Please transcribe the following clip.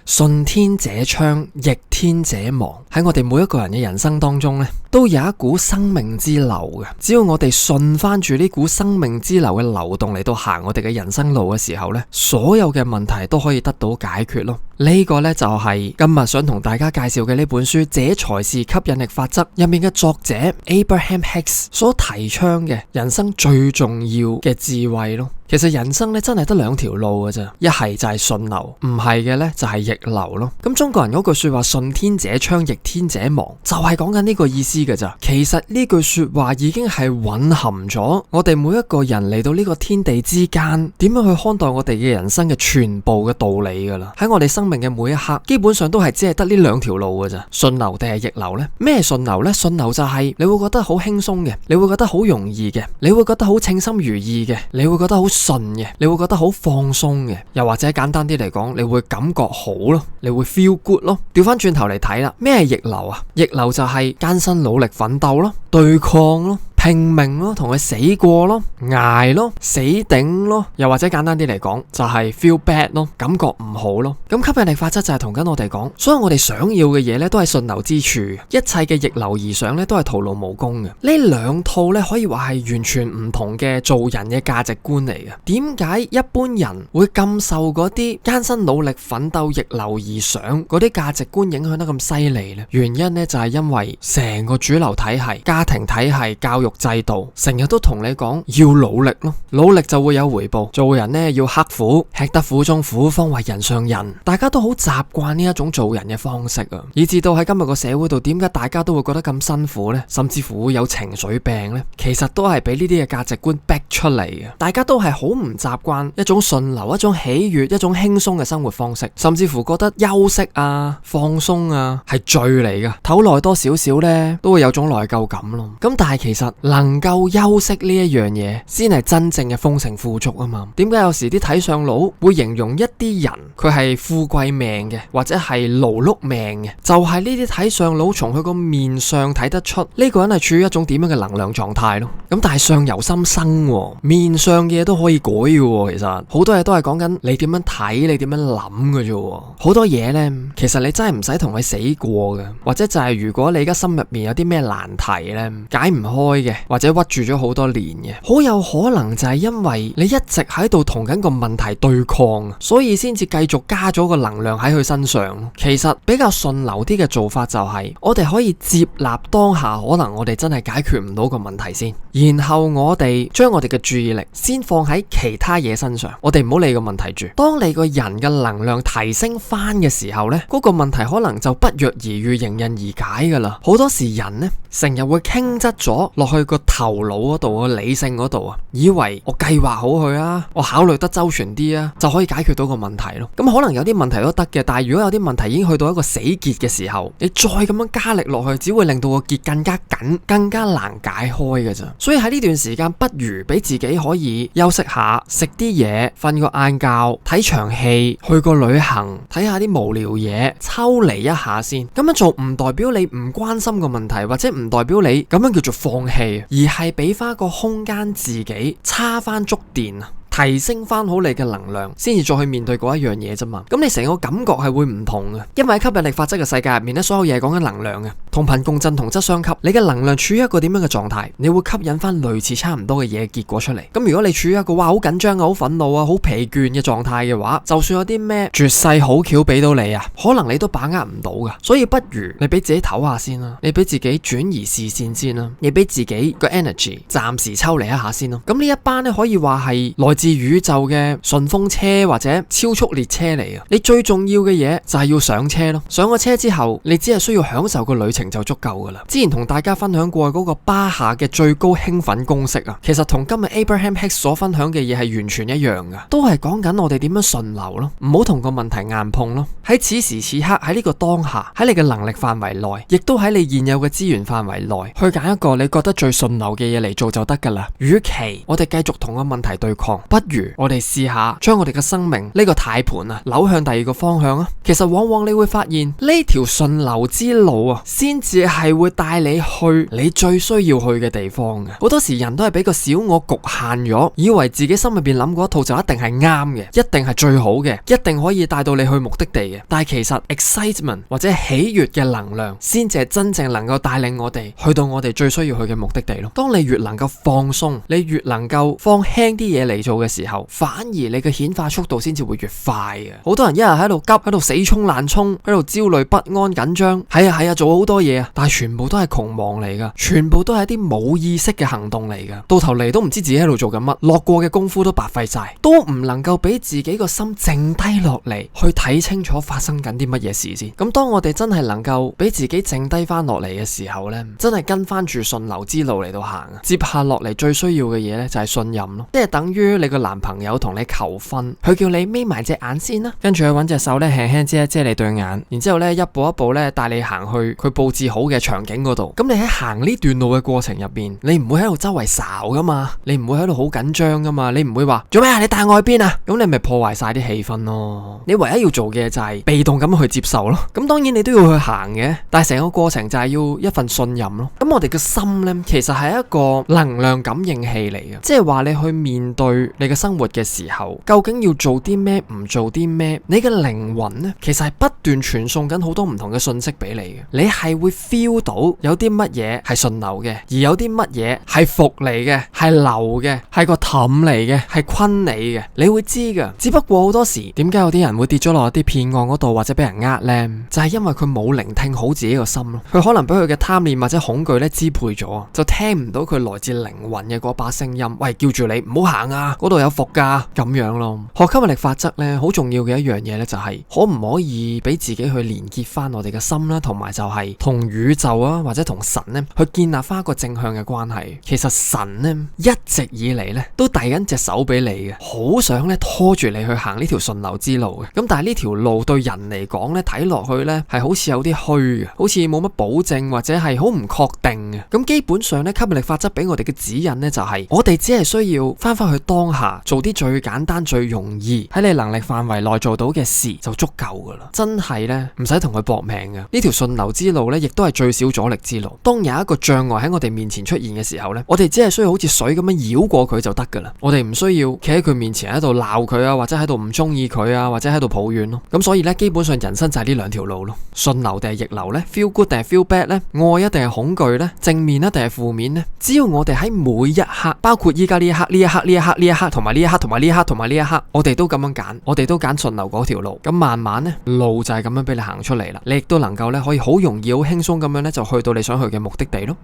順天者昌，逆天者亡。喺我哋每一個人嘅人生當中呢，都有一股生命之流嘅。只要我哋順翻住呢股生命之流嘅流動嚟到行我哋嘅人生路嘅時候呢，所有嘅問題都可以得到解決咯。呢個呢，就係今日想同大家介紹嘅呢本書《這才是吸引力法則》入面嘅作者 Abraham Hicks 所提倡嘅人生最重要嘅智慧咯。其實人生咧真係得兩條路嘅咋，一係就係順流，唔係嘅咧就係逆流咯。咁中國人嗰句說話順天者昌，逆天者亡，就係講緊呢個意思嘅咋。其實呢句說話已經係蘊含咗我哋每一個人嚟到呢個天地之間，點樣去看待我哋嘅人生嘅全部嘅道理噶啦。喺我哋生命嘅每一刻，基本上都係只係得呢兩條路嘅咋，順流定係逆流呢？咩順流呢？順流就係你會覺得好輕鬆嘅，你會覺得好容易嘅，你會覺得好稱心如意嘅，你會覺得好順嘅，你會覺得好放鬆嘅，又或者簡單啲嚟講，你會感覺好咯，你會 feel good 咯。調翻轉頭嚟睇啦，咩係逆流啊？逆流就係艱辛努力奮鬥咯，對抗咯，拼命咯，同佢死過咯，捱咯，死頂咯，又或者簡單啲嚟講就係 feel bad 咯，感覺唔好咯。咁吸引力法則就係同緊我哋講，所有我哋想要嘅嘢咧都係順流之處，一切嘅逆流而上咧都係徒勞無功嘅。呢兩套咧可以話係完全唔同嘅做人嘅價值觀嚟嘅。點解一般人會咁受嗰啲艱辛努力奮鬥逆流而上嗰啲價值觀影響得咁犀利呢？原因呢就係因為成個主流體系、家庭體系、教育制度成日都同你講要努力咯，努力就會有回報，做人呢要刻苦，吃得苦中苦，方為人上人。大家都好習慣呢一種做人嘅方式啊，以至到喺今日個社會度，點解大家都會覺得咁辛苦呢？甚至乎會有情緒病呢？其實都係俾呢啲嘅價值觀逼出嚟嘅。大家都係好唔習慣一種順流、一種喜悅、一種輕鬆嘅生活方式，甚至乎覺得休息啊、放鬆啊係罪嚟噶，唞耐多少少呢都會有種內疚感咯。咁但係其實能夠休息呢一樣嘢，先係真正嘅豐盛富足啊嘛。點解有時啲睇相佬會形容一啲人佢係富貴命嘅，或者係勞碌命嘅？就係呢啲睇相佬從佢個面上睇得出呢個人係處於一種點樣嘅能量狀態咯。咁但係相由心生，面上嘅嘢都可以改嘅。其實好多嘢都係講緊你點樣睇，你點樣諗嘅啫。好多嘢呢，其實你真係唔使同佢死過嘅，或者就係如果你而家心入面有啲咩難題呢，解唔開嘅，或者屈住咗好多年嘅，好有可能就係因為你一直喺度同緊個問題對抗，所以先至繼續加咗個能量喺佢身上。其實比較順流啲嘅做法就係，我哋可以接納當下可能我哋真係解決唔到個問題先，然後我哋將我哋嘅注意力先放喺其他嘢身上，我哋唔好理個問題住。當你個人嘅能量提升翻嘅時候呢，嗰個問題可能就不藥而愈，迎刃而解噶啦。好多時人呢，成日會傾側咗落去個頭腦嗰度，個理性嗰度啊，以為我計劃好佢啊，我考慮得周全啲啊，就可以解決到個問題咯。咁可能有啲問題都得嘅，但係如果有啲問題已經去到一個死結嘅時候，你再咁樣加力落去，只會令到個結更加緊，更加難解開嘅咋。所以喺呢段時間，不如俾自己可以休息下，食啲嘢，瞓個晏覺，睇場戲，去個旅行，睇下啲無聊嘢，抽離一下先。咁樣做唔代表你唔關心個問題，或者唔代表你咁樣叫做放棄，而係俾翻個空間自己叉翻足電啊，提升翻好你嘅能量，先至再去面對嗰一樣嘢啫嘛。咁你成個感覺係會唔同嘅，因為喺吸引力法則嘅世界入面咧，所有嘢係講緊能量嘅，同頻共振，同質相吸。你嘅能量處於一個點樣嘅狀態，你會吸引翻類似差唔多嘅嘢結果出嚟。咁如果你處於一個好緊張啊、好憤怒啊、好疲倦嘅狀態嘅話，就算有啲咩絕世好橋俾到你啊，可能你都把握唔到噶。所以不如你俾自己唞下先啦，你俾自己轉移視線先啦，你俾自己個 energy 暫時抽離一下先咯。咁呢一班咧可以話係來自宇宙嘅順風車或者超速列車嚟嘅。你最重要嘅嘢就係要上車咯。上咗車之後，你只係需要享受個旅程就足夠噶啦。之前同大家分享過嗰個巴夏嘅最高興奮公式啊，其實同今日 Abraham Hicks 所分享嘅嘢係完全一樣噶，都係講緊我哋點樣順流咯，唔好同個問題硬碰咯。喺此時此刻，喺呢個當下，喺你嘅能力範圍內，亦都喺你現有嘅資源範圍內，去揀一個你覺得最順流嘅嘢嚟做就得噶啦。與其我哋繼續同個問題對抗，不如我哋試下將我哋嘅生命呢個軚盤啊扭向第二個方向啊。其實往往你會發現呢條順流之路啊，先至係會帶你去你最需要去嘅地方嘅。好多時人都係俾個小我局限咗，以為自己心入邊諗嗰一套就一定係啱嘅，一定係最好嘅，一定可以帶到你去目的地嘅。但係其實 excitement 或者喜悅嘅能量，先至係真正能夠帶領我哋去到我哋最需要去嘅目的地咯。當你越能夠放鬆，你越能夠放輕啲嘢嚟做嘅時候，反而你嘅顯化速度先至會越快嘅。好多人一日喺度急，喺度死衝爛衝，喺度焦慮不安緊張，係啊，做好多嘢啊，但係全部都係窮忙嚟噶，全部都係一啲冇意識嘅行動嚟噶，到頭嚟都唔知自己喺度做緊乜，落過嘅功夫都白費晒，都唔能夠俾自己個心靜低落嚟，去睇清楚發生緊啲乜嘢事先。咁當我哋真係能夠俾自己靜低翻落嚟嘅時候呢，真係跟翻住順流之路嚟到行啊。接下落嚟最需要嘅嘢呢，就係信任咯，即係等於你個男朋友同你求婚，佢叫你眯埋隻眼先啦，跟住佢揾隻手咧輕輕遮一遮你對眼，然之後咧一步一步咧帶你行去佢布置好嘅場景嗰度。咁你喺行呢段路嘅過程入邊，你唔會喺度周圍睄噶嘛，你唔會喺度好緊張噶嘛，你唔會話做咩啊？你帶我去邊啊？咁你咪破壞晒啲氣氛咯。你唯一要做嘅就係被動咁去接受咯。咁當然你都要去行嘅，但係成個過程就係要一份信任咯。咁我哋嘅心呢，其實係一個能量感應器嚟嘅，即係話你去面對你嘅生活嘅時候，究竟要做啲咩，唔做啲咩，你嘅靈魂呢，其實係不斷傳送緊好多唔同嘅信息俾你嘅。你係會 feel 到有啲乜嘢係順流嘅，而有啲乜嘢係伏嚟嘅，係流嘅，係個氹嚟嘅，係昆你嘅，你會知噶。只不過好多時，點解有啲人會跌咗落啲騙案嗰度，或者俾人呃呢？就係因為佢冇聆聽好自己個心咯。佢可能俾佢嘅貪念或者恐懼咧支配咗，就聽唔到佢來自靈魂嘅嗰把聲音，喂，叫住你唔好行啊，嗰度有伏噶，咁樣咯。學吸引力法則咧，好重要嘅一樣嘢咧，就係可唔可以俾自己去連結翻我哋嘅心啦，同埋就係同宇宙啊，或者同神咧，去建立翻一個正向嘅關係。其實神咧一直以嚟咧都遞緊隻手俾你嘅，好想咧拖住你去行呢條順流之路嘅。咁但係呢條路對人嚟講咧，睇落去咧係好似有啲虛嘅，好似冇乜保證或者係好唔確定嘅。咁基本上咧，吸引力法則俾我哋嘅指引咧，就係我哋只係需要翻返去當下，做啲最簡單最容易喺你能力範圍內做到嘅事就足夠噶啦。真係咧唔使同佢搏命嘅。呢條順流之路咧，亦都係最少阻力之路。當有一個障礙喺我哋面前出現嘅時候咧，我哋只係需要好似水咁樣繞過佢就得噶啦。我哋唔需要企喺佢面前喺度鬧佢啊，或者喺度唔中意佢啊，或者喺度抱怨咯。咁所以咧，基本上人生就係呢兩條路咯。順流定係逆流咧 ？Feel good 定係 feel bad 咧？愛一定係恐懼咧？正面一定係負面咧？只要我哋喺每一刻，包括依家呢一刻、呢一刻、呢一刻、呢一刻，同埋呢一刻、同埋呢一刻、同埋呢一刻，我哋都咁樣揀，我哋都揀順流嗰條路。咁慢慢咧，路就係咁樣俾你行出嚟啦。你亦都能夠咧，可以好容易、好輕鬆咁樣咧，就去到你想去嘅目的地咯。